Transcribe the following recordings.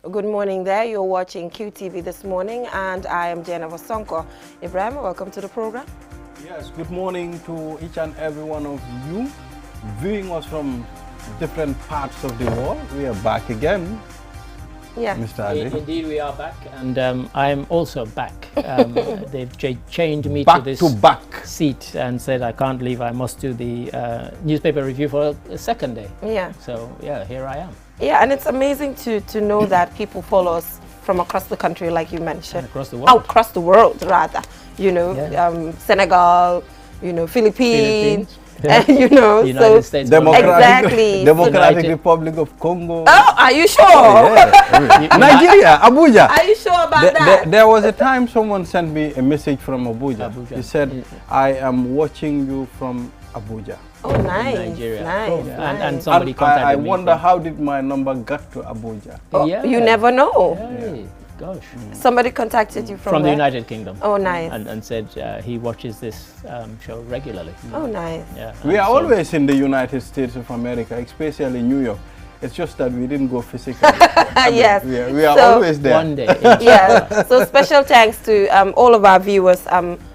Good morning there. You're watching QTV this morning, and I am Jennifer Sonko. Ibrahim, welcome to the program. Yes, good morning to each and every one of you viewing us from different parts of the world. We are back again. Yeah. Mr. Ali. Indeed, we are back, and I'm also back. They've chained me Back to this to back. seat and said I can't leave. I must do the newspaper review for a second day. Yeah. So yeah, here I am. Yeah, and it's amazing to know that people follow us from across the country, like you mentioned. And across the world. Across the world, rather. You know, Yeah. Senegal, you know, Philippines. Yeah. You know, United States. Exactly. Democratic Republic of Congo. Oh, are you sure? Yeah. Nigeria, Abuja. Are you sure about that? There was a time someone sent me a message from Abuja. He said, I am watching you from Abuja. Oh, nice. Nigeria. Nice. Cool. Nice. And somebody contacted I me. wonder how did my number get to Abuja? Oh, Yeah. you never know. Hey, gosh. Somebody contacted you from From the where? United Kingdom. Oh, nice. And said he watches this show regularly. Oh, nice. Yeah. We and are so- always in the United States of America, especially New York. It's just that we didn't go physically. Yes. We are So, always there. One day. Yeah. So special thanks to all of our viewers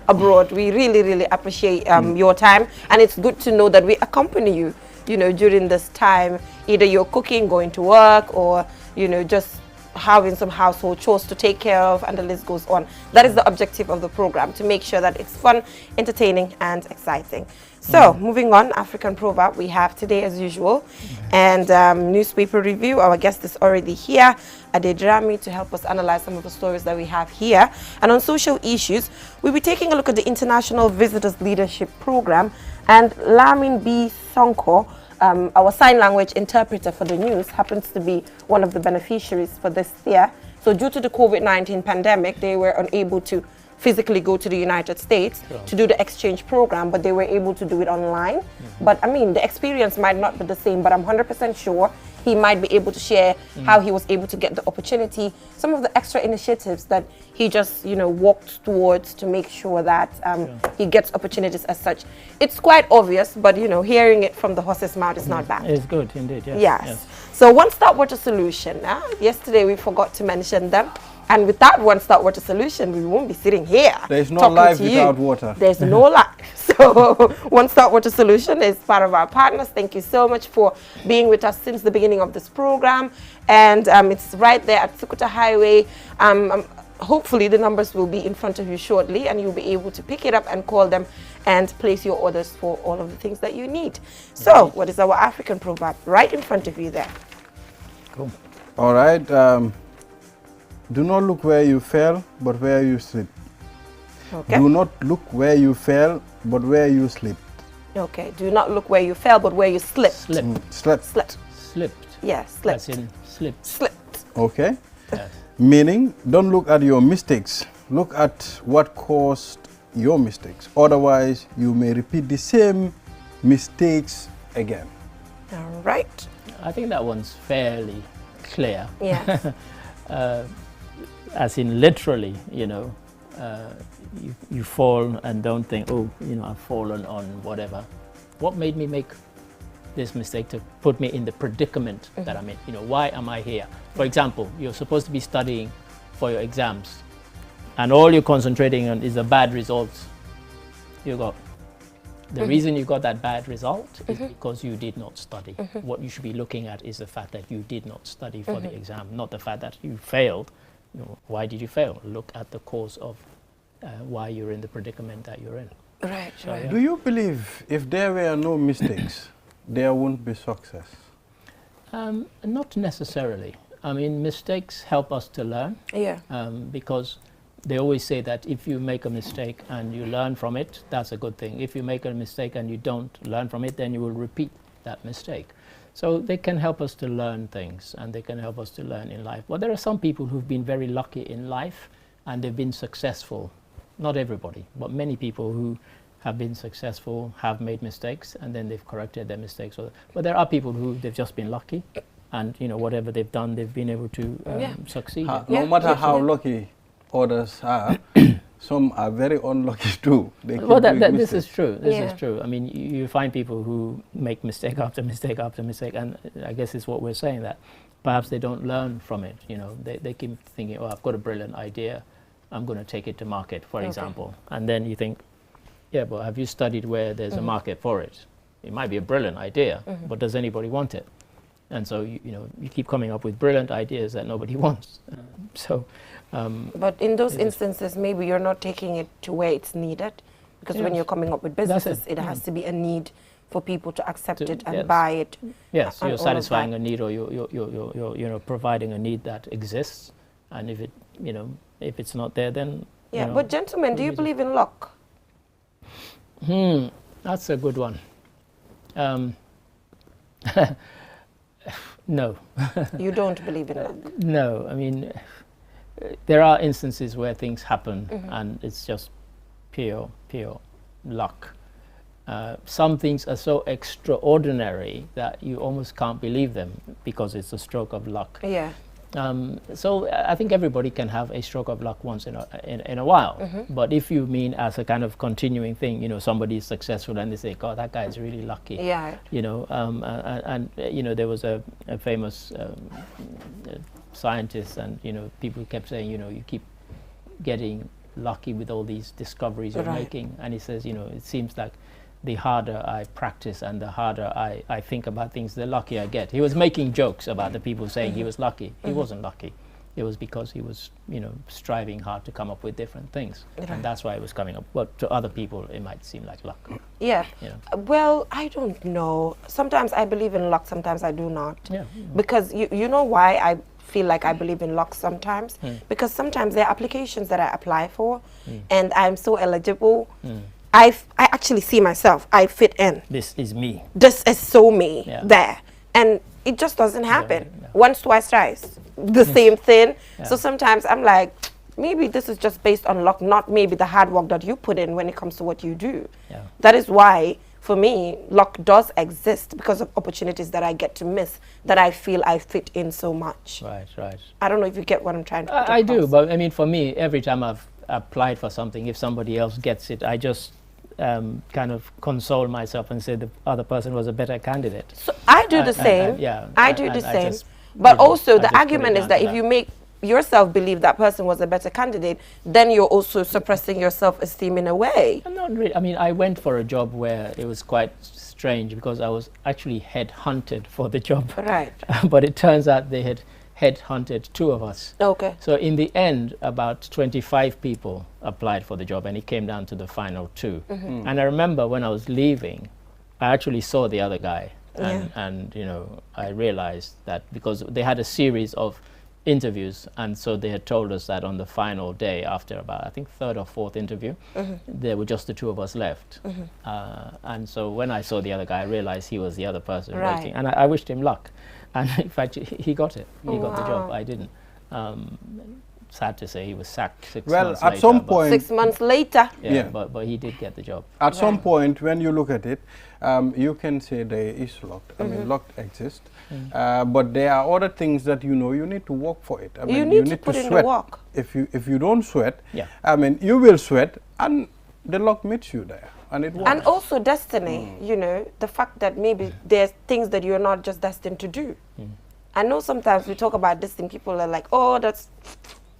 abroad. We really appreciate your time, and it's good to know that we accompany you, you know, during this time. Either you're cooking, going to work, or you know, just having some household chores to take care of, and the list goes on. That is the objective of the program, to make sure that it's fun, entertaining, and exciting. So, moving on, African proverb we have today as usual, and newspaper review. Our guest is already here, Adedrami, to help us analyze some of the stories that we have here. And on social issues, we'll be taking a look at the International Visitors Leadership Program, and Lamin B. Sonko, our sign language interpreter for the news, happens to be one of the beneficiaries for this year. So due to the COVID-19 pandemic, they were unable to physically go to the United States to do the exchange program, but they were able to do it online. But I mean, the experience might not be the same, but I'm 100% sure he might be able to share how he was able to get the opportunity, some of the extra initiatives that he just, you know, walked towards to make sure that he gets opportunities as such. It's quite obvious, but you know, hearing it from the horse's mouth is not bad. It's good indeed. Yes. Yes. So one stop water solution. Yesterday we forgot to mention them. And with that one stop water solution, we won't be sitting here. There's no talking life to you. without water. There's no life. So one stop water solution is part of our partners. Thank you so much for being with us since the beginning of this program. And it's right there at Sukuta Highway. Hopefully the numbers will be in front of you shortly, and you'll be able to pick it up and call them and place your orders for all of the things that you need. So what is our African proverb? Right in front of you there. Cool. All right. Do not look where you fell, but where you slipped. Okay. Do not look where you fell, but where you slipped. Okay. Do not look where you fell, but where you slipped. Slipped. Slipped. Slipped. Yeah, As slipped. in slipped. Slipped. Okay. Yes. Meaning, don't look at your mistakes. Look at what caused your mistakes. Otherwise, you may repeat the same mistakes again. All right. I think that one's fairly clear. Yeah. As in literally, you know, you fall and don't think, oh, you know, I've fallen on whatever. What made me make this mistake to put me in the predicament that I'm in? You know, why am I here? For example, you're supposed to be studying for your exams, and all you're concentrating on is the bad results you got. The reason you got that bad result is because you did not study. What you should be looking at is the fact that you did not study for the exam, not the fact that you failed. You know, why did you fail? Look at the cause of why you're in the predicament that you're in. Right. So, Right. yeah. Do you believe if there were no mistakes, there won't be success? Not necessarily. I mean, mistakes help us to learn. Yeah. Because they always say that if you make a mistake and you learn from it, that's a good thing. If you make a mistake and you don't learn from it, then you will repeat that mistake. So they can help us to learn things, and they can help us to learn in life. But there are some people who've been very lucky in life and they've been successful. Not everybody, but many people who have been successful have made mistakes and then they've corrected their mistakes. But there are people who they've just been lucky, and you know, whatever they've done, they've been able to succeed. No matter how lucky others are, some are very unlucky too. They keep Well, doing this is mistakes. true. This Yeah. is true. I mean, you find people who make mistake after mistake after mistake, and I guess it's what we're saying, that perhaps they don't learn from it. You know, they keep thinking, oh, I've got a brilliant idea, I'm going to take it to market, for example. And then you think, yeah, but have you studied where there's a market for it? It might be a brilliant idea, but does anybody want it? And so, you know, you keep coming up with brilliant ideas that nobody wants. But in those instances, maybe you're not taking it to where it's needed, because when you're coming up with businesses, it has to be a need for people to accept it and buy it. Yes, you're satisfying a need, or you're providing a need that exists, and if it, you know, if it's not there, then yeah. But gentlemen, do you believe in luck? That's a good one. No. You don't believe in luck? No, I mean, there are instances where things happen and it's just pure luck. Some things are so extraordinary that you almost can't believe them because it's a stroke of luck. Yeah. So I think everybody can have a stroke of luck once in a while. But if you mean as a kind of continuing thing, you know, somebody is successful and they say, God, that guy is really lucky. Yeah. You know, and you know, there was a famous scientist, and you know, people kept saying, you know, you keep getting lucky with all these discoveries you're making, and he says, you know, it seems like the harder I practice and the harder I think about things, the luckier I get. He was making jokes about the people saying he was lucky. He wasn't lucky. It was because he was, you know, striving hard to come up with different things. And that's why it was coming up. But to other people, it might seem like luck. Yeah. You know? Well, I don't know. Sometimes I believe in luck, sometimes I do not. Yeah. Because you know why I feel like I believe in luck sometimes? Because sometimes there are applications that I apply for and I'm so eligible. I actually see myself, I fit in. This is me. This is so me there. And it just doesn't happen. Once, twice, thrice. The same thing. So sometimes I'm like, maybe this is just based on luck, not maybe the hard work that you put in when it comes to what you do. That is why, for me, luck does exist because of opportunities that I get to miss, that I feel I fit in so much. Right. I don't know if you get what I'm trying to put I do, but I mean, for me, every time I've applied for something, if somebody else gets it, I just kind of console myself and say the other person was a better candidate. So I do the same. I do the same. But also the argument is that if you make yourself believe that person was a better candidate, then you're also suppressing your self-esteem in a way. Not really. I mean, I went for a job where it was quite strange because I was actually head-hunted for the job. Right. But it turns out they had head-hunted 2 of us. Okay. So in the end, about 25 people applied for the job, and it came down to the final 2. And I remember when I was leaving, I actually saw the other guy, and you know, I realized that because they had a series of interviews, and so they had told us that on the final day, after about I think 3rd or 4th interview, there were just the 2 of us left. And so when I saw the other guy, I realized he was the other person waiting, and I wished him luck. And in fact, he got it. He got the job. I didn't. Sad to say, he was sacked 6 months later. At some point, 6 months later. But he did get the job. At some point, when you look at it, you can say there is luck. I mean, luck exists. But there are other things that you know you need to work for it. I mean, you need to put in the work. If you don't sweat, I mean, you will sweat, and the luck meets you there. And it works. And also destiny, you know, the fact that maybe there's things that you're not just destined to do. I know sometimes we talk about this thing, people are like, oh, that's,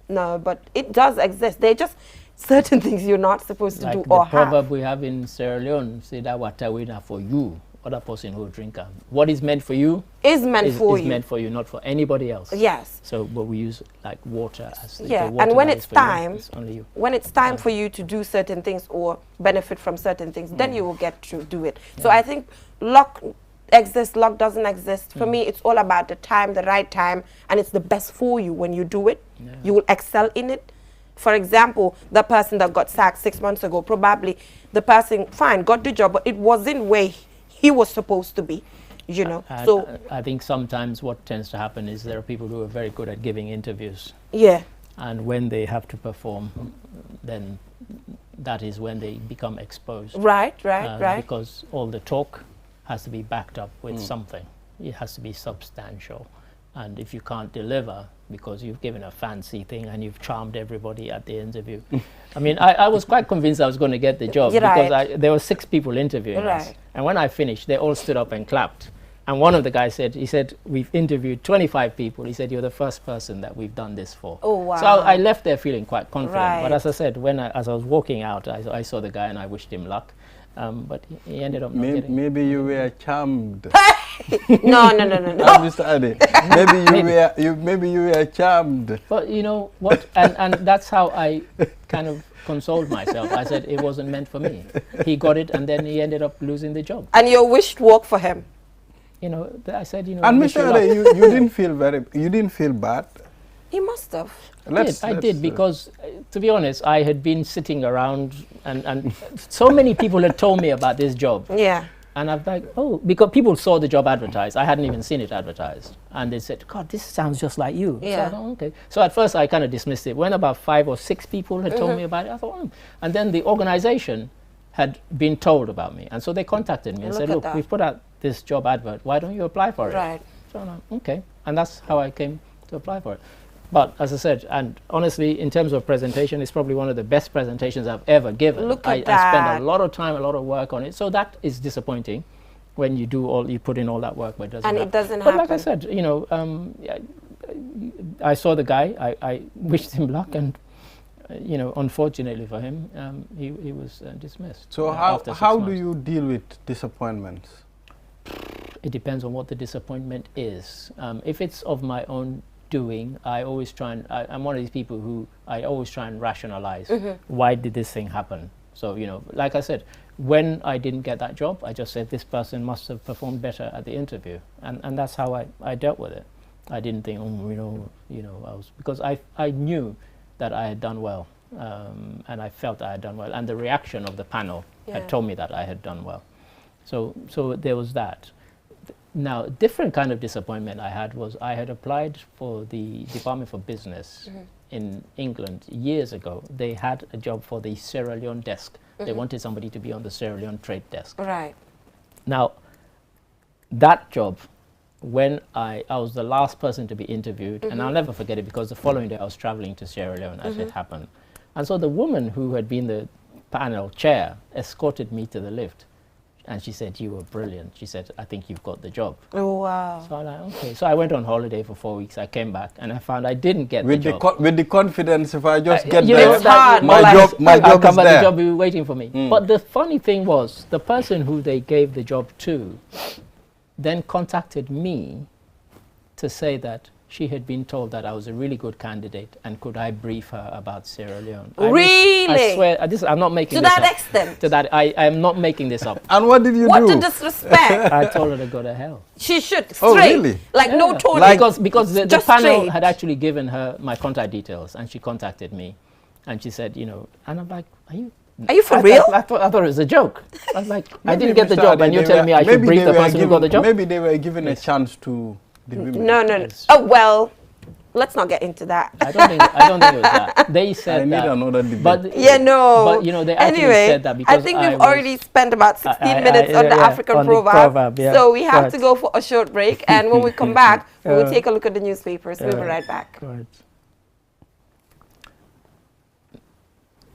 no, but it does exist. They're just certain things you're not supposed to do or have. The proverb we have in Sierra Leone, say that water winner for you, other person who drink. What is meant for you is meant for you. Is meant for you, not for anybody else. Yes. So, but we use like water as the water, and when it's time, it's only you. When it's time for you to do certain things or benefit from certain things, then you will get to do it. So I think luck exists, luck doesn't exist. For me, it's all about the time, the right time, and it's the best for you when you do it. You will excel in it. For example, the person that got sacked 6 months ago, probably the person, fine, got the job, but it wasn't where he was supposed to be, you know. So I think sometimes what tends to happen is there are people who are very good at giving interviews. And when they have to perform, then that is when they become exposed. Right. Because all the talk has to be backed up with something. It has to be substantial. And if you can't deliver because you've given a fancy thing and you've charmed everybody at the interview. I mean, I was quite convinced I was going to get the job because there were 6 people interviewing us. And when I finished, they all stood up and clapped. And one of the guys said, he said, we've interviewed 25 people. He said, you're the first person that we've done this for. Oh, wow. So I left there feeling quite confident. Right. But as I said, as I was walking out, I saw the guy and I wished him luck. But he ended up not getting it. Maybe you were charmed. No. Mr. Ade, maybe you were charmed. But you know what? And that's how I kind of consoled myself. I said it wasn't meant for me. He got it, and then he ended up losing the job. And your wish worked for him. You know, I said, you know. And Mr. Ade, you didn't feel bad. He must have. I did because, to be honest, I had been sitting around and so many people had told me about this job. Yeah. And I'm like, oh, because people saw the job advertised. I hadn't even seen it advertised. And they said, God, this sounds just like you. Yeah. So I thought, okay. So at first I kind of dismissed it. When about 5 or 6 people had told me about it, I thought, And then the organization had been told about me. And so they contacted me and said, look, we've put out this job advert. Why don't you apply for it? Right. So I'm like, okay. And that's how I came to apply for it. But as I said, and honestly, in terms of presentation, it's probably one of the best presentations I've ever given. Look I at that. spend a lot of time, a lot of work on it. So that is disappointing when you put in all that work, but it doesn't happen. And it doesn't happen. happen. But like I said, you know, I saw the guy, I wished him luck, and you know, unfortunately for him, he was dismissed. So how do you deal with disappointments? It depends on what the disappointment is. If it's of my own doing, I always try and, I'm one of these people who I always try and rationalize why did this thing happen. So, you know, like I said, when I didn't get that job, I just said this person must have performed better at the interview. And that's how I dealt with it. I didn't think, because I knew that I had done well. And I felt I had done well. And the reaction of the panel had told me that I had done well. So there was that. Now, a different kind of disappointment I had was I had applied for the Department for Business in England years ago. They had a job for the Sierra Leone desk. They wanted somebody to be on the Sierra Leone trade desk. Right. Now, that job, when I was the last person to be interviewed, and I'll never forget it because the following day I was traveling to Sierra Leone as it happened. And so the woman who had been the panel chair escorted me to the lift. And she said, you were brilliant. She said, I think you've got the job. Oh, wow. So I'm like, okay. So I went on holiday for 4 weeks. I came back and I found I didn't get with the job. With the confidence, if I just get know, there, it's hard. my job I'll come is back, there. the job will be waiting for me. But the funny thing was, the person who they gave the job to then contacted me to say that she had been told that I was a really good candidate and could I brief her about Sierra Leone. Really? I swear, I'm not making this up. To that extent? To that, I am not making this up. And what did you do? What a disrespect. I told her to go to hell. She should. Straight. Oh, really? Like no tone. Like because the just panel straight. had actually given her my contact details and she contacted me and she said, you know, and I'm like, Are you for real? I thought it was a joke. I was like, I Maybe didn't get the Mr. job and Ade, you're telling me I should brief the person who got the job? Maybe they were given a chance to the women. No. Oh, well, let's not get into that. I don't think it was that. They said I need that. another debate. But Yeah, no. But you know, they actually anyway, said that because I think we've already spent about 16 minutes on the African on the proverb. proverb, yeah. So we have Right. to go for a short break. And when we come back, we will take a look at the newspapers. We'll be right back. Right.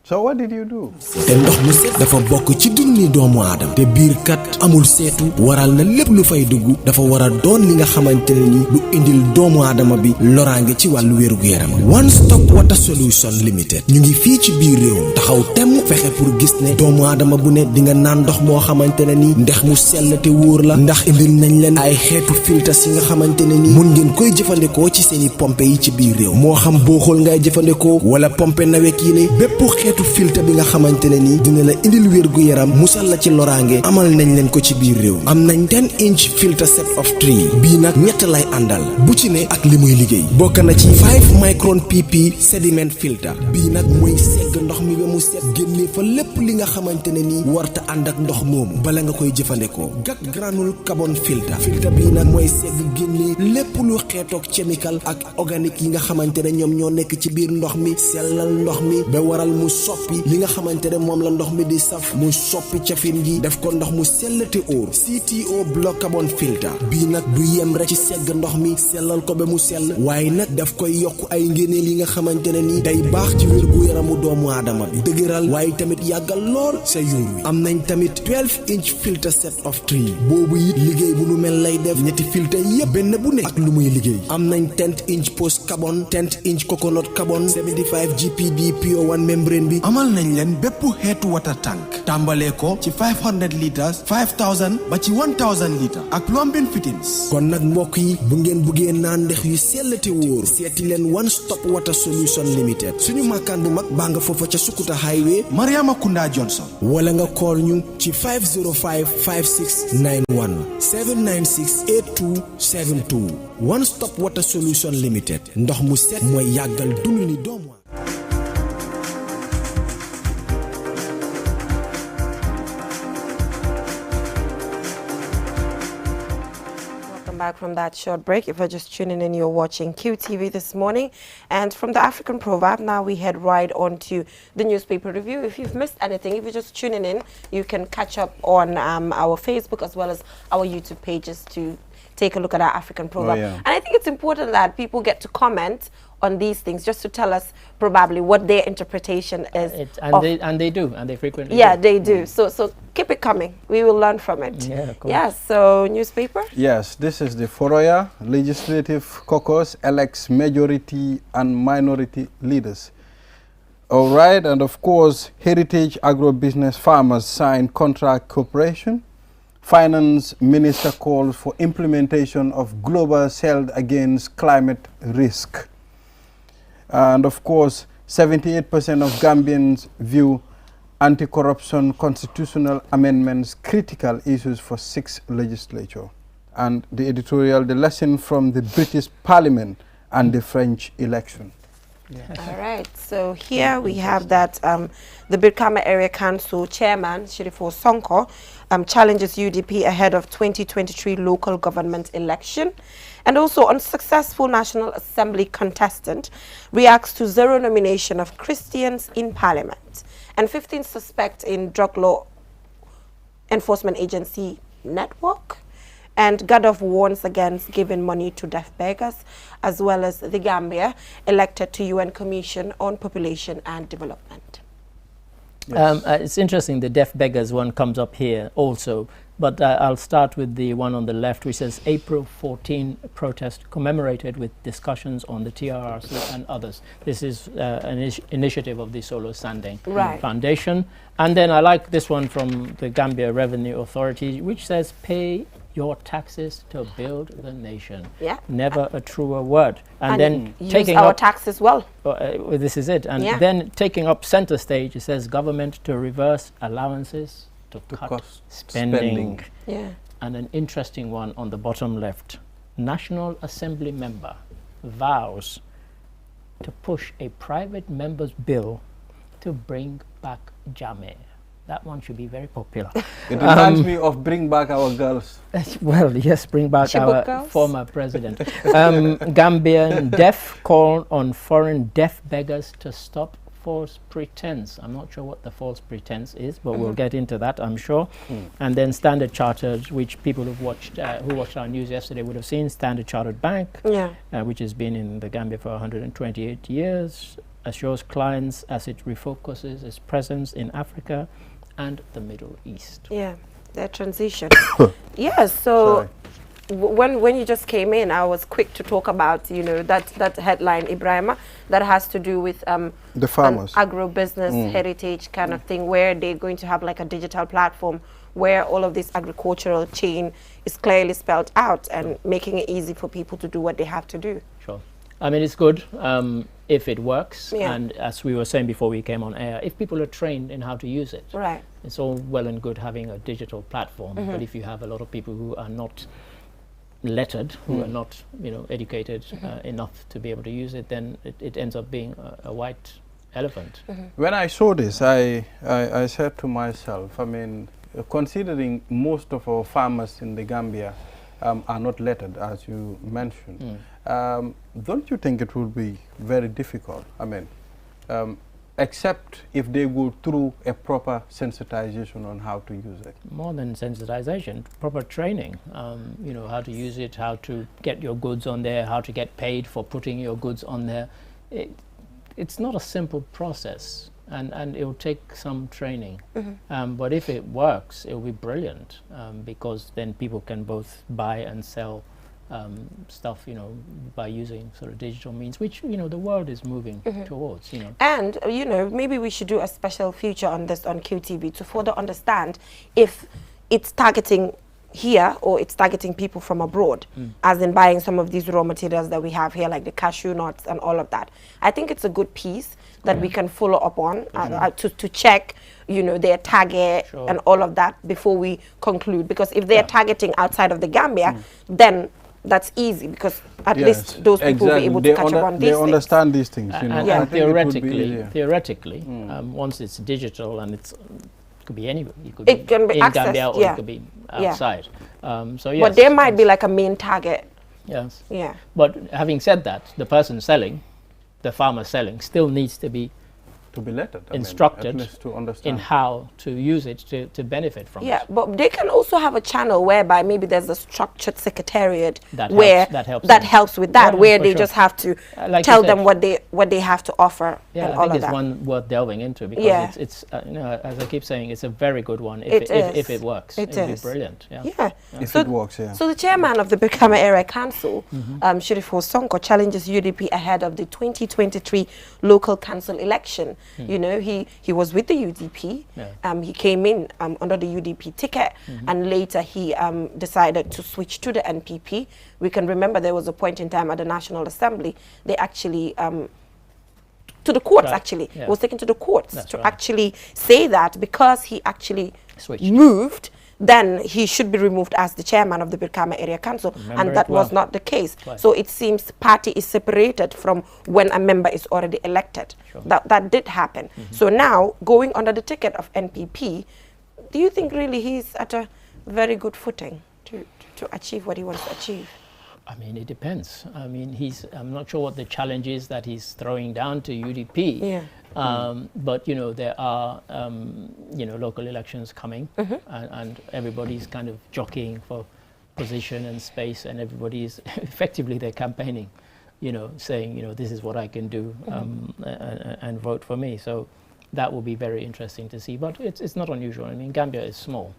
So what did you do? te ndox mu set dafa bokk ci dunni doomu aadama te biir kat amul seetu waral na lépp lu fay dugg dafa war a doon li nga xamante ne ni lu indil doomu aadama bi loraange ci wàllu wér gu yaram One Stop Water Solution Limited ñu ngi fii ci biir réew taxaw temm fexe pour gis ne doomu aadama bu ne di nga naan ndox moo xamante ne ni ndex mu sell te wóor la ndax indil nañ leen ay xeetu filtres yi nga xamante ne ni mun ngeen koy jëfandikoo ci seeni pompe yi ci biir réew moo xam booxool ngay jëfandikoo wala pompe nawek yi ne bépp xeetu filtre bi nga xamante ne ni dina la indil wér gu yaram musal la ci loraange amal nañ leen ko ci biir réew am nañ 10-inch filter set of 3 bii nag ñett lay àndal bu ci ne ak li muy liggéey bokk na ci 5 micron pp sediment filter bii nag mooy segg ndox mi ba mu set génne fa lépp li nga xamante ne ni warta ànd ak ndox moomu bala nga koy jëfandikoo gak granule carbon filter bii nag mooy segg génne lépp lu xeetoog chemical ak organique yi nga xamante ne ñoom ñoo nekk ci biir ndox mi sellal ndox mi ba waral mu soppi li nga xamante ne moom la ndox mi di saf mu soppi cafin gi def ko ndox mu sell te óor CTO block carbon filter bii nag du yem rek ci segg ndox mi sellal ko ba mu sell waaye nag daf koy yokk ay ngéneel yi nga xamante ne ni day baax ci wérgu yaramu doomu aadama bi dëgëral waaye tamit yàggal lool sa yuur wi am nañ tamit 12-inch filter set of 3 boobu it liggéey bu nu mel lay def ñetti filter yépp benn bu ne ak lu muy liggéey am nañ 10-inch post carbon 10-inch coconut carbon 75 GPD pure one membrane bi amal nañ leen bépp xeetu water tank tàmbalee ko ci 500 litres 5000 ba ci 1000 litres ak plumbing fittings kon nag mbokk yi bu ngeen buggee naan ndex yu sell te wóor seeti leen one stop water solution limited suñu makkaan bu mag baa nga foofa ca Sukuta highway Mariama Kunda Johnson wala nga call ñu ci 505 5691 796 8272 one stop water solution limited ndox mu set mooy yàggal dund ni doomu. Back from that short break. If you're just tuning in, you're watching QTV this morning. And from the African Proverb, now we head right on to the newspaper review. If you've missed anything, if you're just tuning in, you can catch up on our Facebook as well as our YouTube pages to take a look at our African Proverb. Yeah. And I think it's important that people get to comment on these things just to tell us probably what their interpretation is. And they do, and they frequently yeah, do. they do. So keep it coming. We will learn from it. Yeah, of course. Yes, so newspaper? Yes, this is the Foroya Legislative Caucus elects majority and minority leaders. All right, and of course, Heritage Agro-Business Farmers sign contract cooperation. Finance Minister calls for implementation of global shield against climate risk. And of course, 78% of Gambians view anti-corruption constitutional amendments critical issues for 6th legislature. And the editorial, the lesson from the British Parliament and the French election. Yes. All right, so here we have that the Birkama Area Council Chairman, Shirifo Sonko, challenges UDP ahead of 2023 local government election. And also unsuccessful National Assembly contestant reacts to zero nomination of Christians in Parliament. And 15 suspect in drug law enforcement agency network. And Gaddafi warns against giving money to deaf beggars, as well as the Gambia elected to UN Commission on Population and Development. Yes. It's interesting, the deaf beggars one comes up here also, but I'll start with the one on the left, which says April 14 protest commemorated with discussions on the TRRC and others. This is an initiative of the Solo Sanding Foundation. And then I like this one from the Gambia Revenue Authority, which says pay your taxes to build the nation. Yeah. Never a truer word. And then use taking our up taxes well. this is it. And then taking up center stage, it says government to reverse allowances to cut spending. Yeah. And an interesting one on the bottom left. National Assembly member vows to push a private member's bill to bring back Jame. That one should be very popular. It reminds me of Bring Back Our Girls. Well, yes, bring back Chibok our girls? former president. Gambian deaf call on foreign deaf beggars to stop false pretense. I'm not sure what the false pretense is, but we'll get into that, I'm sure. And then Standard Chartered, which people who watched our news yesterday would have seen, Standard Chartered Bank, which has been in the Gambia for 128 years, assures clients as it refocuses its presence in Africa and the Middle East. Yeah, that transition. Yes, so when you just came in, I was quick to talk about, you know, that headline, Ibrahima, that has to do with the farmers, agro-business heritage kind of thing, where they're going to have like a digital platform where all of this agricultural chain is clearly spelled out and making it easy for people to do what they have to do. Sure. I mean, it's good if it works, and as we were saying before we came on air, if people are trained in how to use it. Right. It's all well and good having a digital platform, but if you have a lot of people who are not lettered, who are not, you know, educated enough to be able to use it, then it ends up being a white elephant. When I saw this, I said to myself, I mean, considering most of our farmers in the Gambia are not lettered, as you mentioned, don't you think it would be very difficult? I mean, except if they go through a proper sensitization on how to use it. More than sensitization, proper training. You know, how to use it, how to get your goods on there, how to get paid for putting your goods on there. It's not a simple process, and it will take some training. But if it works, it will be brilliant, because then people can both buy and sell stuff, you know, by using sort of digital means, which, you know, the world is moving towards, you know. And, you know, maybe we should do a special feature on this on QTV to further understand if it's targeting here or it's targeting people from abroad, as in buying some of these raw materials that we have here, like the cashew nuts and all of that. I think it's a good piece that we can follow up on to check, you know, their target and all of that before we conclude. Because if they're targeting outside of the Gambia, then that's easy, because at least those people will be able to catch up on these things. They understand these things, you know. And theoretically, once it's digital and it could be anywhere, it can be in accessed, Gambia, or it could be outside. So yes, but there might be like a main target. Yes. Yeah. But having said that, the person selling, the farmer selling, still needs to be lettered, instructed to understand in how to use it to benefit from it. Yeah, but they can also have a channel whereby maybe there's a structured secretariat that helps with that, where they just have to tell them what they have to offer. Yeah, and I all think of it's that. one worth delving into, because it's you know, as I keep saying, it's a very good one if it works. It'll be brilliant. If it works, So the chairman of the Brikama Area Council, Sheriff Sonko, challenges UDP ahead of the 2023 local council election. You know, he was with the UDP. He came in under the UDP ticket, and later he decided to switch to the NPP. We can remember there was a point in time at the National Assembly, they actually to the courts, actually. He was taken to the courts actually say that because he actually moved, then he should be removed as the chairman of the Brikama Area Council, and that was not the case. So it seems party is separated from when a member is already elected. That did happen. So now, going under the ticket of NPP, do you think really he's at a very good footing to achieve what he wants to achieve? I mean, it depends. I mean, I'm not sure what the challenge is that he's throwing down to UDP. But, you know, there are, you know, local elections coming, and everybody's kind of jockeying for position and space, and everybody's effectively, they're campaigning, you know, saying, you know, this is what I can do, and vote for me. So that will be very interesting to see. But it's not unusual. I mean, Gambia is small.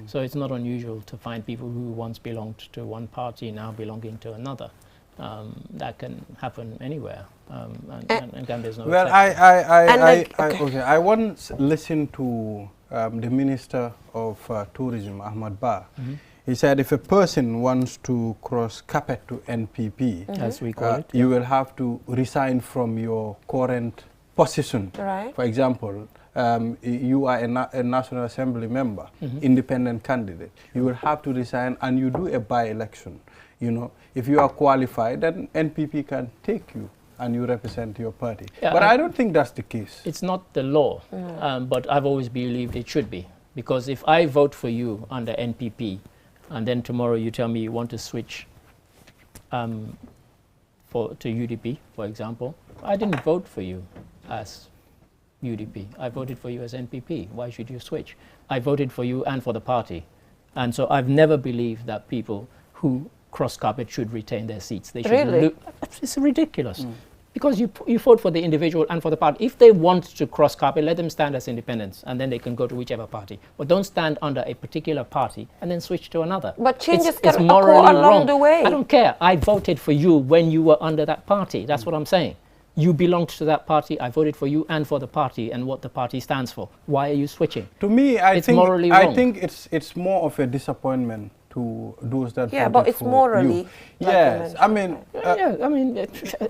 So it's not unusual to find people who once belonged to one party now belonging to another. That can happen anywhere, and Gambia's no exception. I once listened to the Minister of Tourism, Ahmad Ba. He said if a person wants to cross carpet to NPP, as we call it, you will have to resign from your current position. For example, you are a National Assembly member, independent candidate. You will have to resign, and you do a by-election. You know, if you are qualified, then NPP can take you and you represent your party. But I don't think that's the case. It's not the law, but I've always believed it should be. Because if I vote for you under NPP, and then tomorrow you tell me you want to switch to UDP, for example, I didn't vote for you as UDP. I voted for you as NPP. Why should you switch? I voted for you and for the party. And so I've never believed that people who cross carpet should retain their seats. They should. Really? It's ridiculous. Because you vote for the individual and for the party. If they want to cross carpet, let them stand as independents, and then they can go to whichever party. But don't stand under a particular party and then switch to another. But changes can occur along the way. I don't care. I voted for you when you were under that party. That's what I'm saying. You belonged to that party. I voted for you and for the party and what the party stands for. Why are you switching? To me, I think it's more of a disappointment to those that voted but it's for morally. You. Yes, I mean.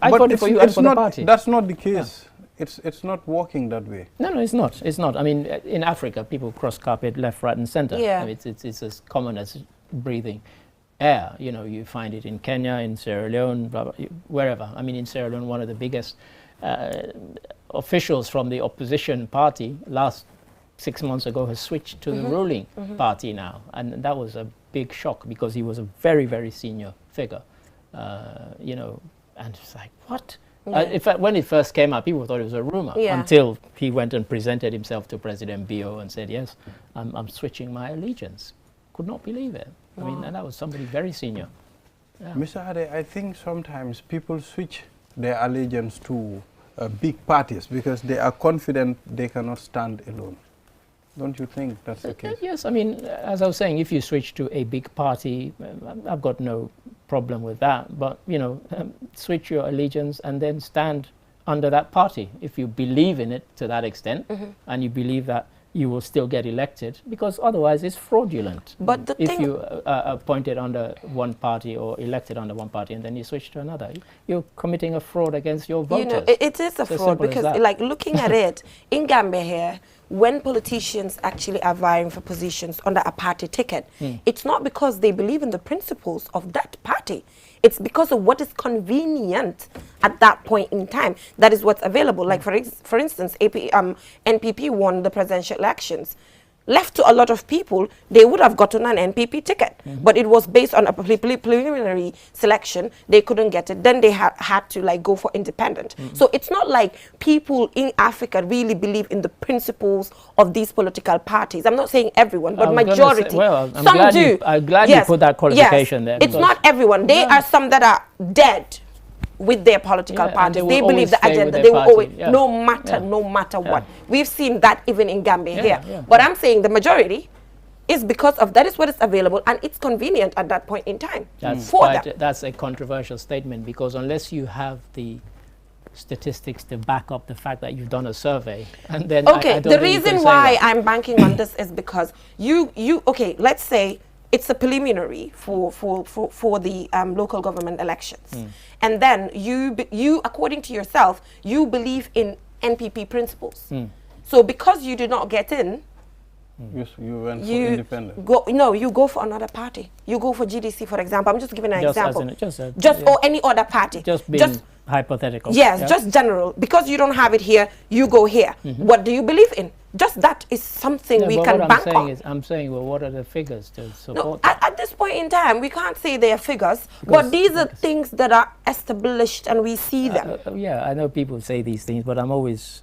I voted for you and for the party. That's not the case. It's not working that way. No, it's not. It's not. I mean, in Africa, people cross carpet left, right, and center. I mean, it's as common as breathing air. You know, you find it in Kenya, in Sierra Leone, blah, blah, wherever. I mean, in Sierra Leone, one of the biggest officials from the opposition party last 6 months ago has switched to the ruling party now, and that was a big shock because he was a very, very senior figure. You know, and it's like, what? In fact, when it first came out, people thought it was a rumor until he went and presented himself to President Bio and said, yes, I'm switching my allegiance. Could not believe it. I mean, and that was somebody very senior. Yeah. Mr. Ade, I think sometimes people switch their allegiance to big parties because they are confident they cannot stand alone. Don't you think that's the case? Yes, I mean, as I was saying, if you switch to a big party, I've got no problem with that. But, you know, switch your allegiance and then stand under that party. If you believe in it to that extent, and you believe that you will still get elected, because otherwise it's fraudulent. But the if you are appointed under one party or elected under one party and then you switch to another, you're committing a fraud against your voters. You know, it is a fraud because, like, looking at it, in Gambia here, when politicians actually are vying for positions under a party ticket, it's not because they believe in the principles of that party. It's because of what is convenient at that point in time. That is what's available. Like, for instance, NPP won the presidential elections. Left to a lot of people, they would have gotten an NPP ticket. But it was based on a preliminary selection. They couldn't get it. Then they had to, like, go for independent. So it's not like people in Africa really believe in the principles of these political parties. I'm not saying everyone, but majority. Say, well, I'm glad you put that qualification there. It's not everyone. There are some that are dead with their political parties. They believe the agenda. They will always, no matter what. We've seen that even in Gambia here. But I'm saying the majority is because of that is what is available and it's convenient at that point in time. That's a controversial statement, because unless you have the statistics to back up the fact that you've done a survey, and then I don't the reason why I'm banking on this is because let's say it's a preliminary for the local government elections. And then you, according to yourself, you believe in NPP principles. So because you did not get in, you went for independent. You go for another party. You go for GDC, for example. I'm just giving an example. Or any other party. Just being hypothetical. Yes, just general. Because you don't have it here, you go here. What do you believe in? Just that is something we can bank on. I'm saying, well, what are the figures to support that? At this point in time, we can't say they are figures, but these are things that are established and we see them. I know people say these things, but I'm always.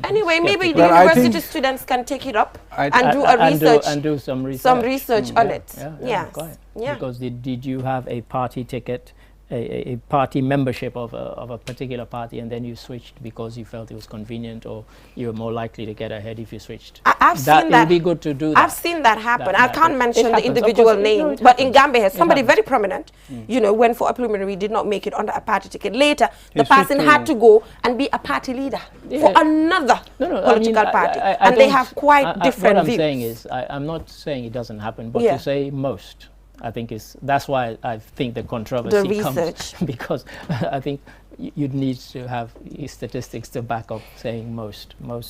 Anyway, maybe the university students can take it up and do a research and do some research. Some research on it. Yes. Because did you have a party ticket? A party membership of a particular party, and then you switched because you felt it was convenient, or you were more likely to get ahead if you switched. I've seen that. It would be good to do that. I've seen that happen. I can't mention the individual name, but in Gambia, somebody very prominent, went for a preliminary, did not make it under a party ticket. Later, the person had to go and be a party leader for another political party, and they have quite different views. What I'm saying is, I'm not saying it doesn't happen, but to say most. I think that's why I think the controversy comes, because I think you'd need to have statistics to back up saying most, all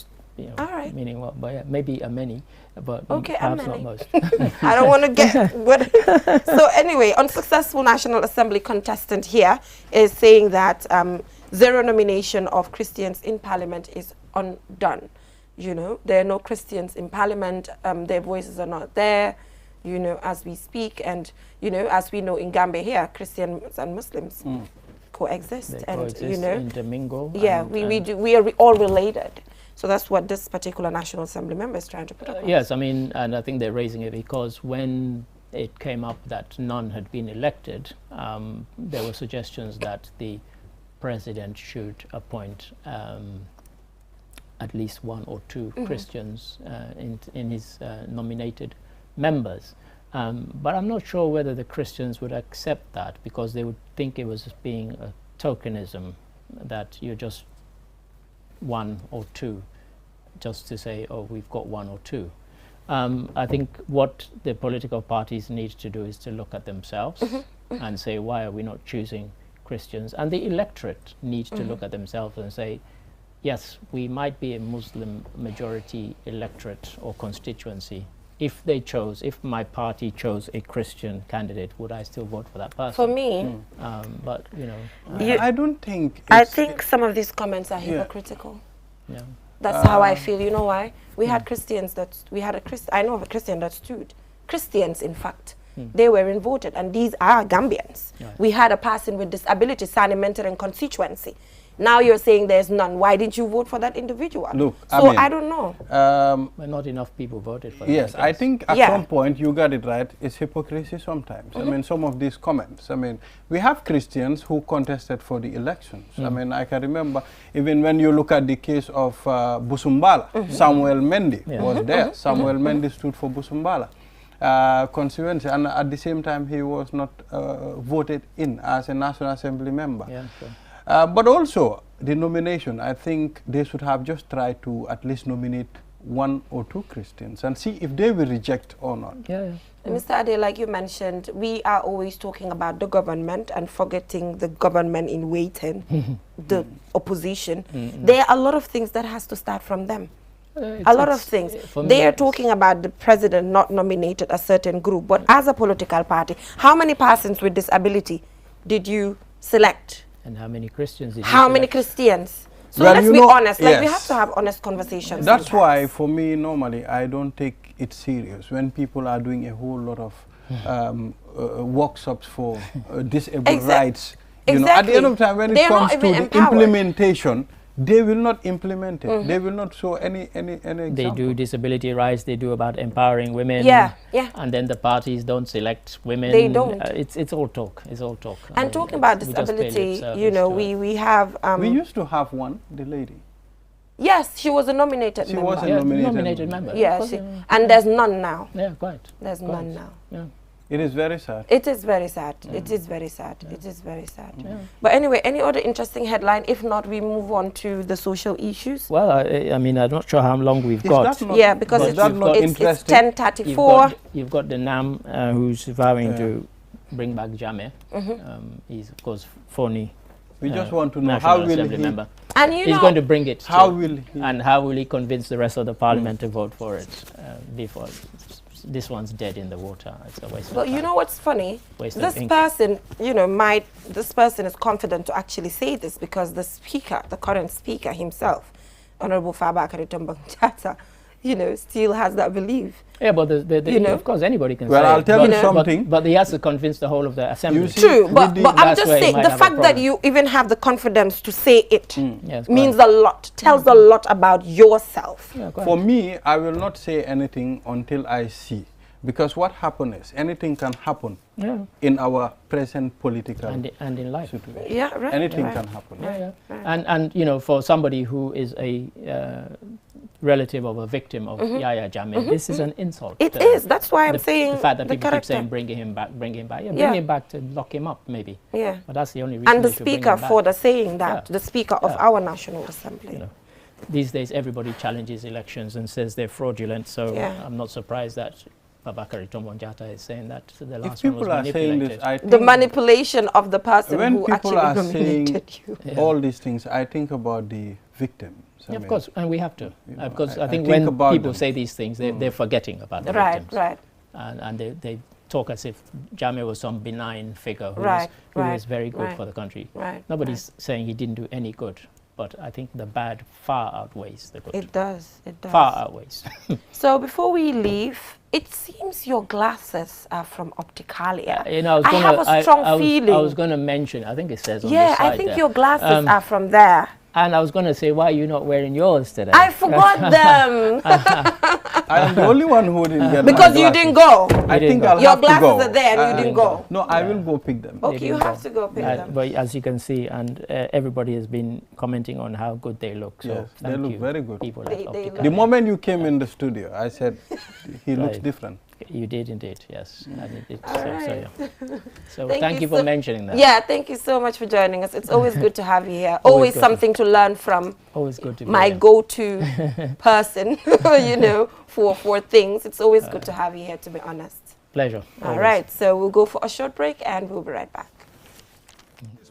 right. Meaning what? But maybe a many, but perhaps not most. I don't want to get what. So anyway, unsuccessful National Assembly contestant here is saying that zero nomination of Christians in Parliament is undone. There are no Christians in Parliament. Their voices are not there. As we speak, and as we know in Gambia here, Christians and Muslims coexist, intermingle. Yeah, we are all related. So that's what this particular National Assembly member is trying to put across. Yes, I mean, and I think they're raising it because when it came up that none had been elected, there were suggestions that the president should appoint at least one or two Christians in his nominated members, but I'm not sure whether the Christians would accept that, because they would think it was being a tokenism, that you're just one or two, just to say, oh, we've got one or two. I think what the political parties need to do is to look at themselves and say, why are we not choosing Christians? And the electorate needs to look at themselves and say, yes, we might be a Muslim majority electorate or constituency. If my party chose a Christian candidate, would I still vote for that person? For me. But, I don't think... I think some of these comments are hypocritical. Yeah. That's how I feel. You know why? We had Christians I know of a Christian that stood. Christians, in fact, they weren't voted, and these are Gambians. We had a person with disability, Sani Mentoring constituency. Now you're saying there's none. Why didn't you vote for that individual? Look, so I don't know. Well, not enough people voted for Yes, them, I think at some point you got it right. It's hypocrisy sometimes. I mean, some of these comments. I mean, we have Christians who contested for the elections. I mean, I can remember even when you look at the case of Busumbala, Samuel Mendy was there. Samuel Mendy stood for Busumbala constituency, and at the same time he was not voted in as a National Assembly member. Yeah, sure. But also the nomination, I think they should have just tried to at least nominate 1 or 2 Christians and see if they will reject or not. Mr. Ade, like you mentioned, we are always talking about the government and forgetting the government in waiting, the opposition. There are a lot of things that has to start from them. A lot of things. They are talking about the president not nominated a certain group, but as a political party, how many persons with disability did you select? And how many Christians did you How many Christians? So let's be honest, like we have to have honest conversations. That's sometimes. why for me, normally, I don't take it serious when people are doing a whole lot of workshops for disabled rights. You know, at the end of the time, when it comes to the implementation, they will not implement it. They will not show any example. They do disability rights. They do about empowering women. And then the parties don't select women. They don't. It's all talk. It's all talk. And talking about disability, you know, we have. We used to have one, the lady. Yes, she was a nominated member. She was a nominated member. Yeah, and there's none now. Yeah, quite. There's none now. Yeah. It is very sad. It is very sad. It is very sad. It is very sad. But anyway, any other interesting headline? If not, we move on to the social issues. Well, I mean, I'm not sure how long we've got. Yeah, because it's 10:34. You've got the NAM who's vowing to bring back Jammeh. He's, of course, phony. We just want to know how will he... member. And you he's know, going to bring it. How will he... And how will he convince the rest of the parliament to vote for it before... This one's dead in the water. It's a waste of time. But you know what's funny? This person, you know, this person is confident to actually say this because the speaker, the current speaker himself, Honorable Fabakary Tombong Jatta, you know, still has that belief. Yeah, but you know, of course anybody can say it. Well, I'll tell you something. But he has to convince the whole of the assembly. True, but I'm just saying the fact that you even have the confidence to say it means a lot, tells a lot about yourself. Yeah, for me, I will not say anything until I see. Because what happens is, anything can happen in our present political and in life situation. Yeah, right. Anything can happen. Right. And you know, for somebody who is a relative of a victim of Yahya Jammeh, this is an insult. It is. That's why I'm saying the fact that people keep saying bring him back. Yeah, bring him back to lock him up, maybe. Yeah. But that's the only reason. And the speaker for the saying that, the speaker of our National Assembly. You know, these days, everybody challenges elections and says they're fraudulent. So I'm not surprised that Fabakary Tombong Jatta is saying that the last one was manipulated. The manipulation of the person who actually nominated you. All these things, I think about the victims. Of course, and we have to. Because I think when people say these things, they're forgetting about the victims. Right. And they talk as if Jammeh was some benign figure who was very good for the country. Nobody's saying he didn't do any good. But I think the bad far outweighs the good. It does. Far outweighs. So before we leave, it seems your glasses are from Opticalia. You know, I have a strong feeling. I was going to mention, I think it says on the side I think your glasses are from there. And I was going to say, why are you not wearing yours today? I forgot them. I am the only one who didn't get because you didn't go. I think I'll your have to go. Your glasses are there and you didn't go. No, I will go pick them. Okay, you have to go pick them. But as you can see, and everybody has been commenting on how good they look. So yes, they look very good. People at Opticalia. The moment you came in the studio, I said, he looks different. You did indeed, yes. And so thank you for mentioning that. Yeah, thank you so much for joining us. It's always good to have you here. Always something to learn from. Always good to be my here. Go-to person, you know, for things. It's always good to have you here, to be honest. Pleasure. All right, so we'll go for a short break and we'll be right back.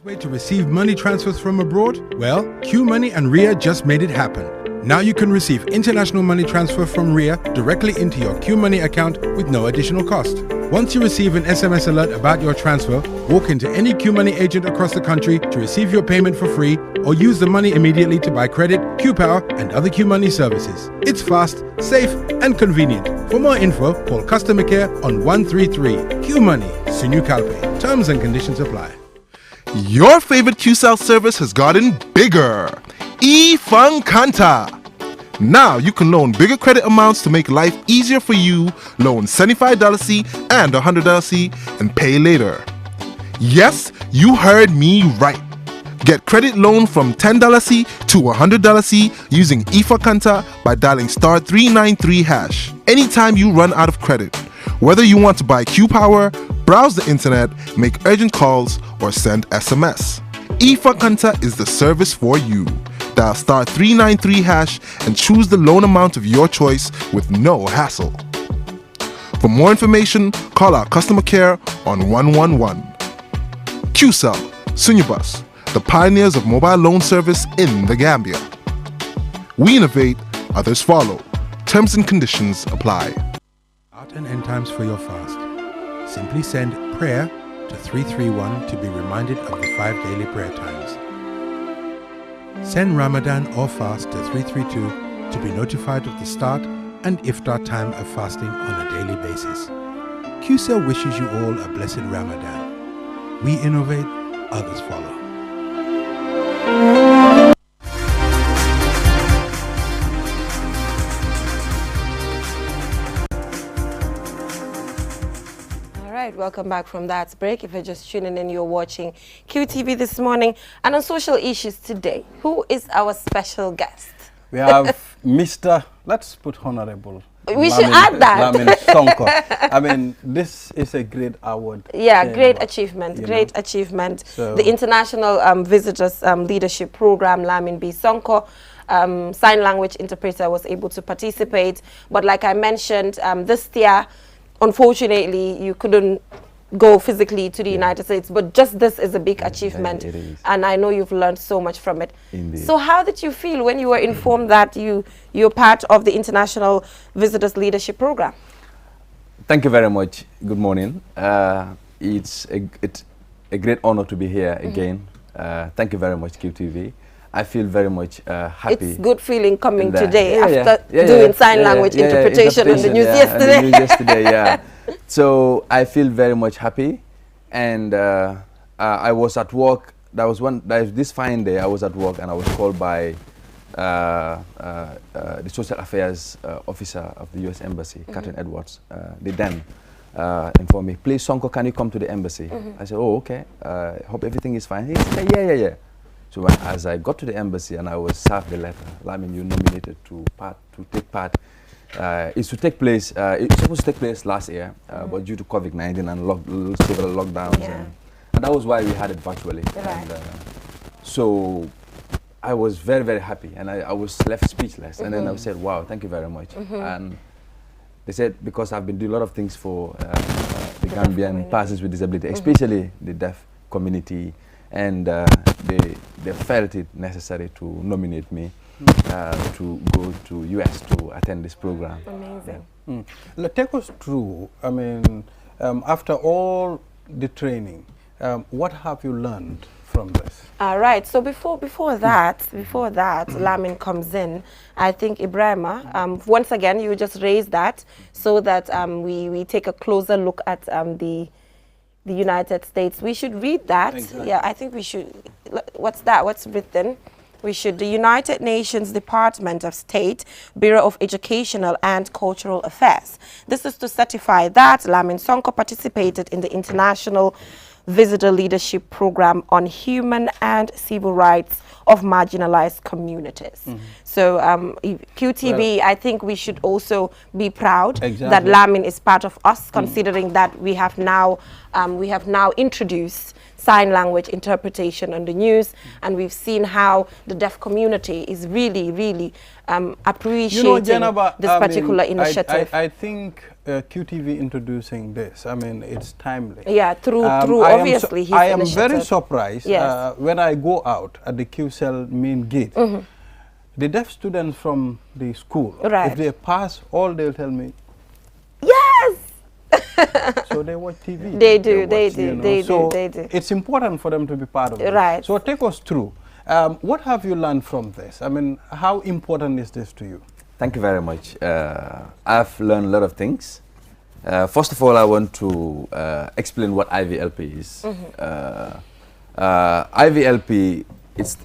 Way to receive money transfers from abroad? Well, Q Money and Ria just made it happen. Now you can receive international money transfer from Ria directly into your Q Money account with no additional cost. Once you receive an SMS alert about your transfer, walk into any Q-Money agent across the country to receive your payment for free or use the money immediately to buy credit, Q-Power and other Q-Money services. It's fast, safe and convenient. For more info, call customer care on 133. Q-Money, Sinu Calpe. Terms and conditions apply. Your favorite QCell service has gotten bigger. eFunkanta. Now you can loan bigger credit amounts to make life easier for you. Loan $75 and $100 and pay later. Yes, you heard me right. Get credit loan from $10 to $100 using eFunkanta by dialing *393#. Anytime you run out of credit, whether you want to buy Q-Power, browse the internet, make urgent calls, or send SMS. eFunkanta is the service for you. Dial *393# and choose the loan amount of your choice with no hassle. For more information, call our customer care on 111. QCell, Sunyabus, the pioneers of mobile loan service in the Gambia. We innovate, others follow. Terms and conditions apply. Start and end times for your fast. Simply send prayer to 331 to be reminded of the 5 daily prayer times. Send Ramadan or fast to 332 to be notified of the start and iftar time of fasting on a daily basis. QCell wishes you all a blessed Ramadan. We innovate, others follow. Welcome back from that break. If you're just tuning in, you're watching QTV this morning. And on social issues today, who is our special guest? We have Mr. Let's put Honorable. We should add that. Lamin Sonko. I mean, this is a great award. Yeah, great achievement. Great achievement. So the International Visitors Leadership Program, Lamin B. Sonko. Sign language interpreter was able to participate. But like I mentioned, this year, unfortunately, you couldn't go physically to the United States, but just this is a big achievement, and I know you've learned so much from it. Indeed. So how did you feel when you were informed that you're part of the International Visitors Leadership Program? Thank you very much. Good morning. It's a great honor to be here again. Thank you very much, QTV. I feel very much happy. It's good feeling coming today after doing sign language interpretation on the news yesterday. The news yesterday, yeah. So I feel very much happy, and I was at work. This fine day I was at work, and I was called by the social affairs officer of the U.S. Embassy, Captain Edwards. They then informed me, "Please, Sonko, can you come to the embassy?" I said, "Oh, okay. Hope everything is fine." He said, "Yeah." So as I got to the embassy and I was served the letter, I mean, you nominated to take part. It's supposed to take place last year, but due to COVID-19 and several lockdowns, and that was why we had it virtually. Right. And, so I was very, very happy, and I was left speechless. And then I said, "Wow, thank you very much." And they said, because I've been doing a lot of things for the Gambian persons with disability, especially the deaf community, and they felt it necessary to nominate me to go to US to attend this program. Amazing. Take us through, I mean, after all the training, what have you learned from this? All right. So before that, Lamin comes in, I think Ibrahima, once again, you just raise that so that we take a closer look at the United States. We should read that. Exactly. Yeah, I think we should. What's that? What's written? We should. The United Nations Department of State, Bureau of Educational and Cultural Affairs. This is to certify that Lamin Sonko participated in the International Visitor Leadership Program on Human and Civil Rights of Marginalized Communities. So QTV, I think we should also be proud that Lamin is part of us, considering that we have now introduced sign language interpretation on the news, and we've seen how the deaf community is really appreciating this particular initiative. I think QTV introducing this, I mean, it's timely. Yeah, through obviously his I am initiative. very surprised when I go out at the QCell main gate. The deaf students from the school, if they pass, all they'll tell me, yes! So they watch TV. They do, watch, they do. It's important for them to be part of it. Right. So take us through. What have you learned from this? I mean, how important is this to you? Thank you very much. I've learned a lot of things. First of all, I want to explain what IVLP is. IVLP,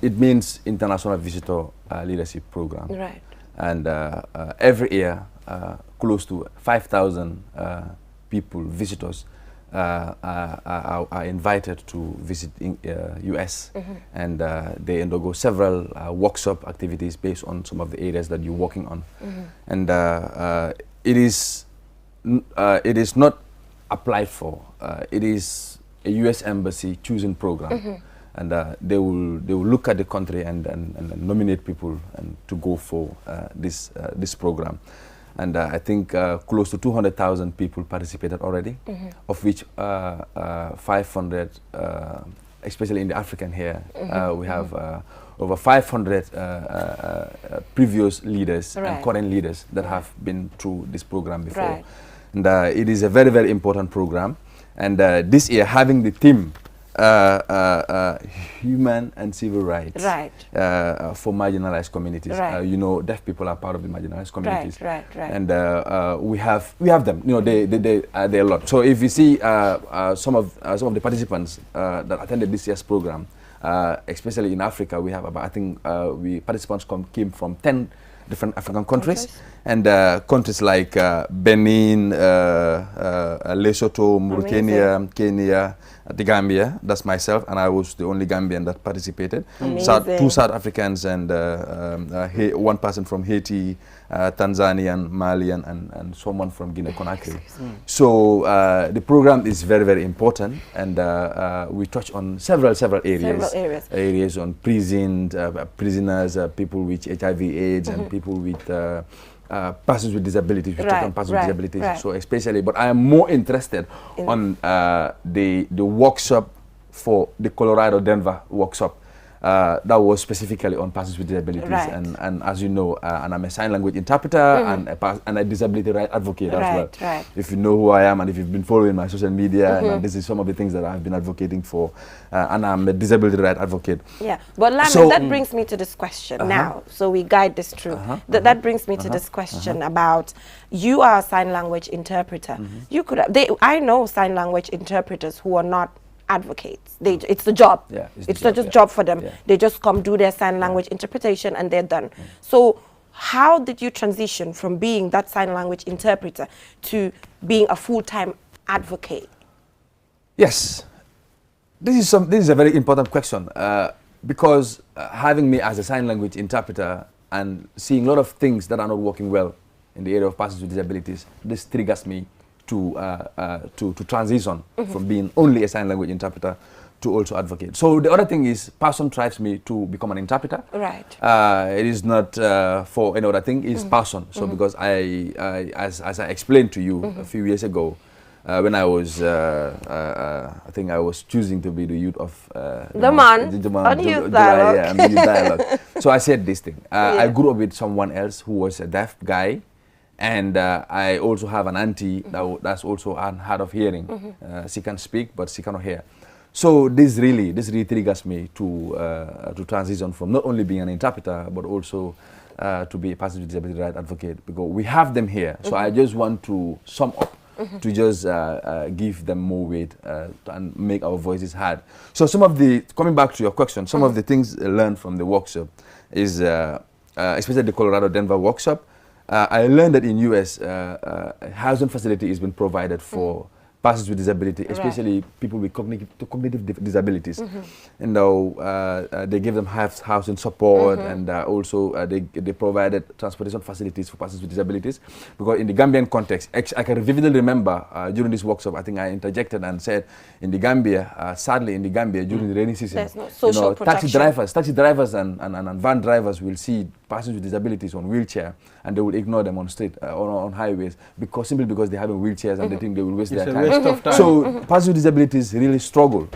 it means International Visitor Leadership Program. Right. And every year, close to 5,000 people, visitors, are invited to visit US, and they undergo several workshop activities based on some of the areas that you're working on. And it is not applied for. It is a US Embassy choosing program. And they will look at the country and nominate people and to go for this program. And I think close to 200,000 people participated already, of which 500, especially in the African here, we have over 500 previous leaders and current leaders that have been through this program before. Right. And it is a very, very important program. And this year, having the theme human and civil rights for marginalized communities. You know, deaf people are part of the marginalized communities. And we have them. You know, they are a lot. So if you see some of the participants that attended this year's program, especially in Africa, we have about, I think participants came from 10 different African countries. And countries like Benin, Lesotho, Mauritania, Kenya, the Gambia. That's myself, and I was the only Gambian that participated. Two South Africans and one person from Haiti, Tanzanian, Malian, and someone from Guinea-Conakry. So the program is very, very important, and we touch on several areas. Areas on prisoners, people with HIV/AIDS, and people with persons with disabilities. We touch on persons with disabilities. So especially, but I am more interested on the workshop for the Colorado Denver workshop. That was specifically on persons with disabilities, and as you know, and I'm a sign language interpreter and a disability right advocate as well. If you know who I am and if you've been following my social media, and this is some of the things that I've been advocating for, and I'm a disability right advocate. Yeah, but Lamin, that brings me to this question now. So we guide this through. That brings me to this question about, you are a sign language interpreter. You could I know sign language interpreters who are not advocates. It's the job. It's not just job for them. They just come do their sign language interpretation and they're done. So how did you transition from being that sign language interpreter to being a full-time advocate? Yes, this is a very important question, because having me as a sign language interpreter and seeing a lot of things that are not working well in the area of persons with disabilities, this triggers me to transition from being only a sign language interpreter to also advocate. So the other thing is, passion drives me to become an interpreter. It is not for any other thing, it's passion. So because as I explained to you a few years ago, when I was, I think I was choosing to be the youth of the month on Youth Dialogue. Youth Dialogue. So I said this thing. I grew up with someone else who was a deaf guy. And I also have an auntie that's also hard of hearing. She can speak, but she cannot hear. So this really triggers me to transition from not only being an interpreter, but also to be a person with disability right advocate, because we have them here. So I just want to sum up to just give them more weight and make our voices heard. So coming back to your question, some of the things learned from the workshop is, especially the Colorado Denver workshop, I learned that in US, housing facility has been provided for persons with disability, especially people with cognitive disabilities. And they give them housing support, and also they provided transportation facilities for persons with disabilities. Because in the Gambian context, I can vividly remember during this workshop, I think I interjected and said, in the Gambia, sadly in the Gambia, during the rainy season, there's no social protection. Taxi drivers and van drivers will see persons with disabilities on wheelchair, and they will ignore them on street or on highways simply because they have wheelchairs and they think they will waste their time. Waste of time. So persons with disabilities really struggle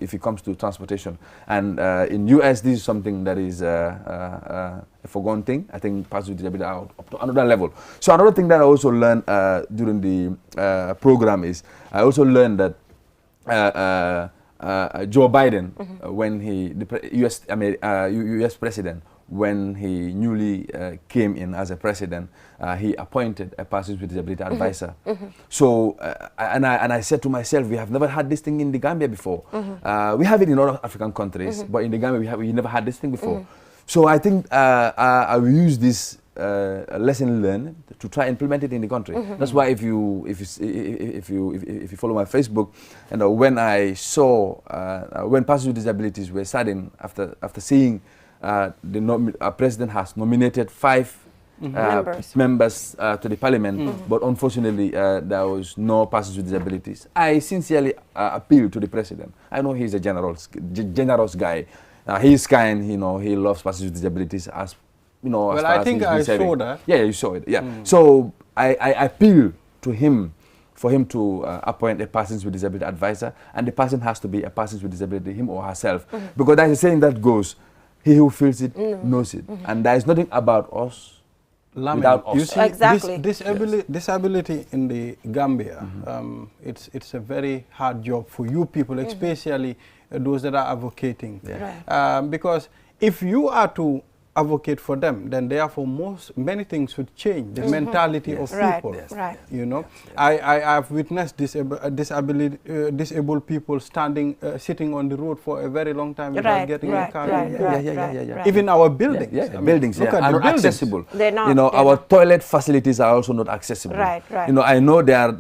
if it comes to transportation. And in US, this is something that is a forgotten thing. I think persons with disabilities are up to another level. So another thing that I also learned during the program is I also learned that Joe Biden, when US president, when he newly came in as a president, he appointed a persons with disability advisor. So, and I said to myself, we have never had this thing in the Gambia before. We have it in other African countries, but in the Gambia we never had this thing before. So I think I will use this lesson learned to try implement it in the country. That's why if you follow my Facebook, and when I saw when persons with disabilities were saddened after seeing the president has nominated 5 members to the parliament, but unfortunately there was no persons with disabilities. I sincerely appeal to the president. I know he's a generous guy. He is kind. He loves persons with disabilities as. Well, I think I saw that. Yeah, you saw it. Yeah. So I appeal to him for him to appoint a persons with disability advisor, and the person has to be a person with disability, him or herself, because there's a saying that goes, "He who feels it knows it," and there is nothing about us without us. You see, exactly. disability in the Gambia, it's a very hard job for you people, especially those that are advocating, because if you are to advocate for them, then therefore many things would change, the mentality of people. I have witnessed disabled people sitting on the road for a very long time without getting a car. Even our buildings. Buildings Look at are the not buildings. accessible. They're not. Our toilet facilities are also not accessible. I know they are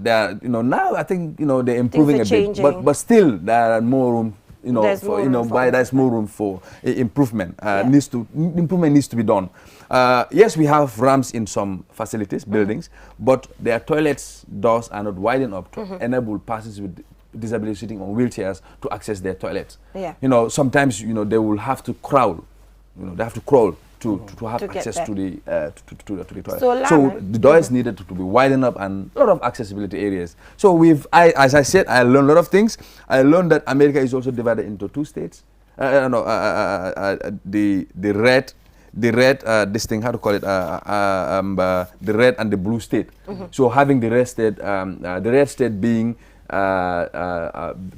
now I think they're improving a bit, but still there are more room. There's more room for improvement. Improvement needs to be done. Yes, we have ramps in some facilities, buildings, but their toilets doors are not wide enough to enable persons with disabilities sitting on wheelchairs to access their toilets. Sometimes they will have to crawl. They have to crawl to have access to the toilet. So the doors needed to be widened up and a lot of accessibility areas. So as I said, I learned a lot of things. I learned that America is also divided into 2 states. The red, this thing, how to call it, the red and the blue state. So having the red state being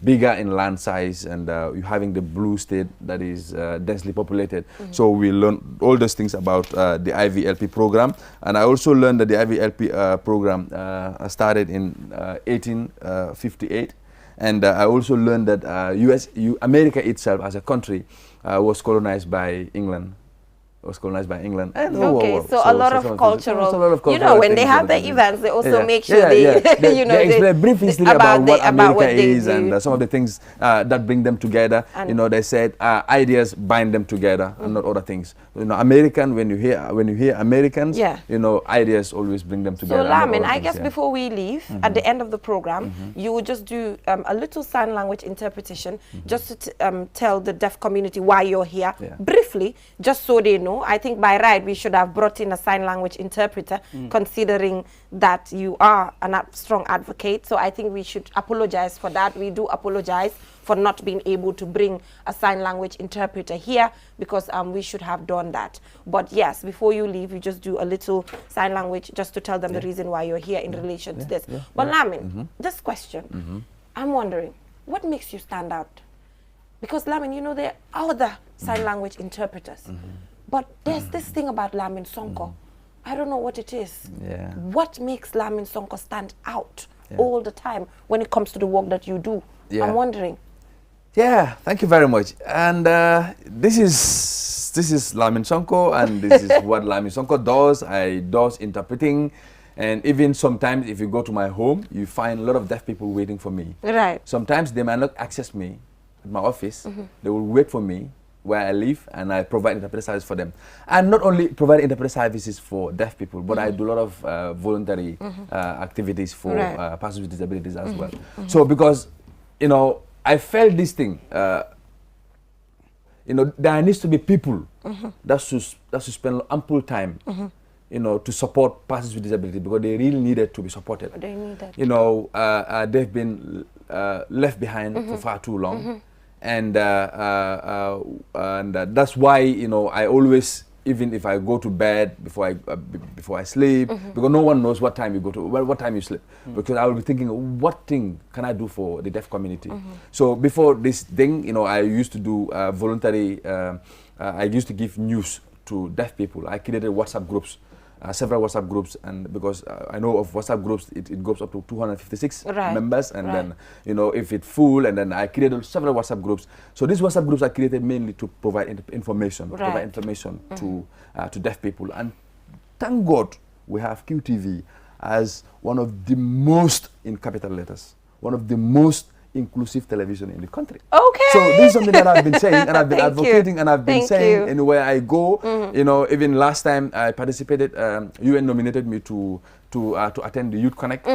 bigger in land size, and you having the blue state that is densely populated. So we learned all those things about the IVLP program, and I also learned that the IVLP program started in 1858, and I also learned that America itself as a country was colonized by England. And so a lot of cultural, when they have the events, they also make sure they explain brief history about what America is and some of the things that bring them together. And they said ideas bind them together and not other things. American, when you hear Americans, ideas always bring them together. So Lamin, I guess before we leave, at the end of the program, you would just do a little sign language interpretation, just to tell the deaf community why you're here, briefly, just so they know. I think by right we should have brought in a sign language interpreter, considering that you are a strong advocate. So I think we should apologize for that. We do apologize for not being able to bring a sign language interpreter here, because we should have done that. But yes, before you leave, you just do a little sign language just to tell them the reason why you're here in relation to this. But Lamin, this question, I'm wondering, what makes you stand out? Because Lamin, there are other sign language interpreters. But there's this thing about Lamin Sonko. I don't know what it is. What makes Lamin Sonko stand out all the time when it comes to the work that you do? I'm wondering. Yeah, thank you very much. And this is Lamin Sonko, and this is what Lamin Sonko does. I does interpreting, and even sometimes if you go to my home, you find a lot of deaf people waiting for me. Sometimes they might not access me at my office. They will wait for me where I live, and I provide interpreter service for them. And not only provide interpreter services for deaf people, but I do a lot of voluntary activities for persons with disabilities as well. So because, I felt this thing, there needs to be people that's to spend ample time, you know, to support persons with disability, because they really needed to be supported. They needed. You know, they've been left behind for far too long, and that's why, you know, I always, even if I go to bed before I sleep, because no one knows what time you go to, what time you sleep, because I will be thinking, what thing can I do for the deaf community? So before this thing, you know, I used to do voluntary. I used to give news to deaf people. I created WhatsApp groups. Several WhatsApp groups, and because I know of WhatsApp groups, it goes up to 256 members, and then, you know, if it's full, and then I created several WhatsApp groups. So these WhatsApp groups are created mainly to provide information, to deaf people. And thank God we have QTV as one of the most, in capital letters, one of the most inclusive television in the country. Okay. So this is something that I've been saying, and I've been advocating, and I've been saying anywhere I go. You know, even last time I participated, UN nominated me to attend the Youth Connect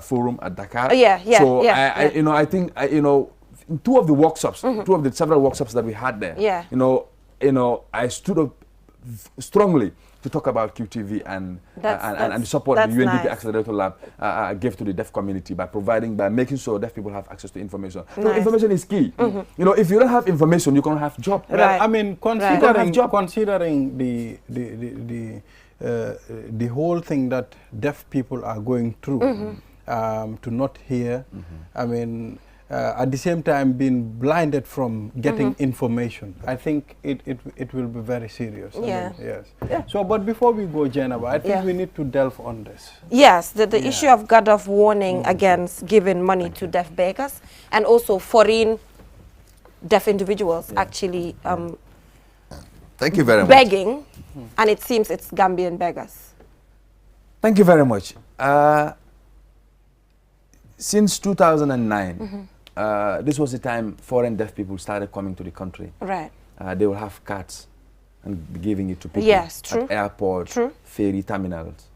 forum at Dakar. So you know, I think you know, in two of the workshops, two of the several workshops that we had there. You know, I stood up strongly to talk about QTV and the support the UNDP Accelerator Lab gave to the deaf community by making sure deaf people have access to information. So information is key. You know, if you don't have information, you can't have job. I mean, considering the whole thing that deaf people are going through, to not hear, I mean, at the same time being blinded from getting information, I think it will be very serious. I mean, yes. So, but before we go, Jennifer, I think we need to delve on this. Yes, the issue of God of warning against giving money to deaf beggars, and also foreign deaf individuals actually thank you very much. Begging, and it seems it's Gambian beggars. Thank you very much. Since 2009, this was the time foreign deaf people started coming to the country. They will have cards and be giving it to people at airports, ferry terminals,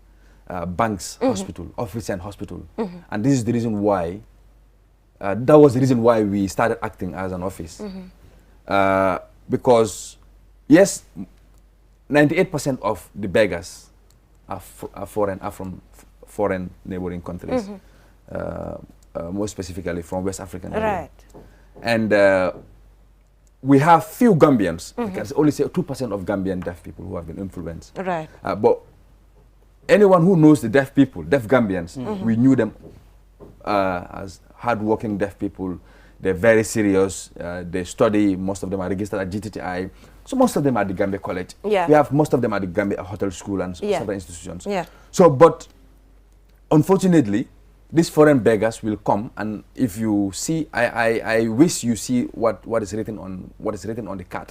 banks, hospital, office and hospital. And this is the reason why, that was the reason why we started acting as an office. Because, yes, 98% of the beggars are from foreign neighboring countries. More specifically from West African area. And we have few Gambians. I can only say 2% of Gambian deaf people who have been influenced. But anyone who knows the deaf people, deaf Gambians, we knew them as hard-working deaf people. They're very serious. They study. Most of them are registered at GTTI. So most of them are at the Gambia College. We have most of them at the Gambia Hotel School and several institutions. So, but unfortunately, these foreign beggars will come, and if you see, I wish you see what is written on the card.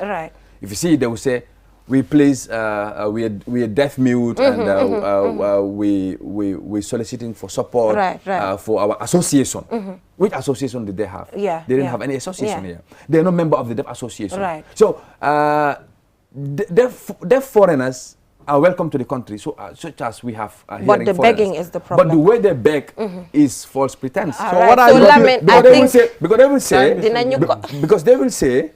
If you see, they will say, we please, we are deaf mute, and we soliciting for support for our association. Which association did they have? They didn't have any association here. They are not member of the deaf association. So deaf foreigners are welcome to the country, so such as we have but the begging is the problem. But the way they beg is false pretense. So what are you? Because they will say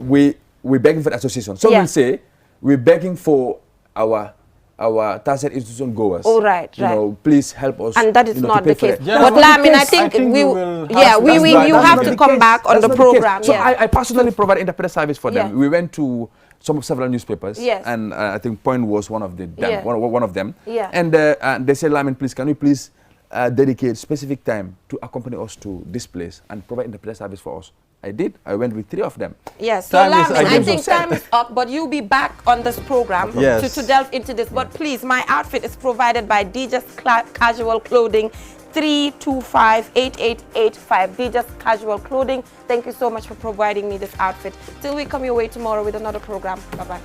we begging for the association. So we'll say we're begging for our tertiary institution goers. Oh, right. You know, please help us. And that is not the case. But Lamin, I think you have to come back on the program. So I personally provide interpreter service for them. We went to several newspapers, and I think Point was one of them. And they said, Lamin, please, can you please dedicate specific time to accompany us to this place and provide interpreter service for us? I did. I went with 3 of them. Yes. So Lamin, I think time is up, but you'll be back on this program to delve into this. But please, my outfit is provided by DJ's Casual Clothing, 325-8885. DJ's Casual Clothing. Thank you so much for providing me this outfit. Till we come your way tomorrow with another program. Bye-bye.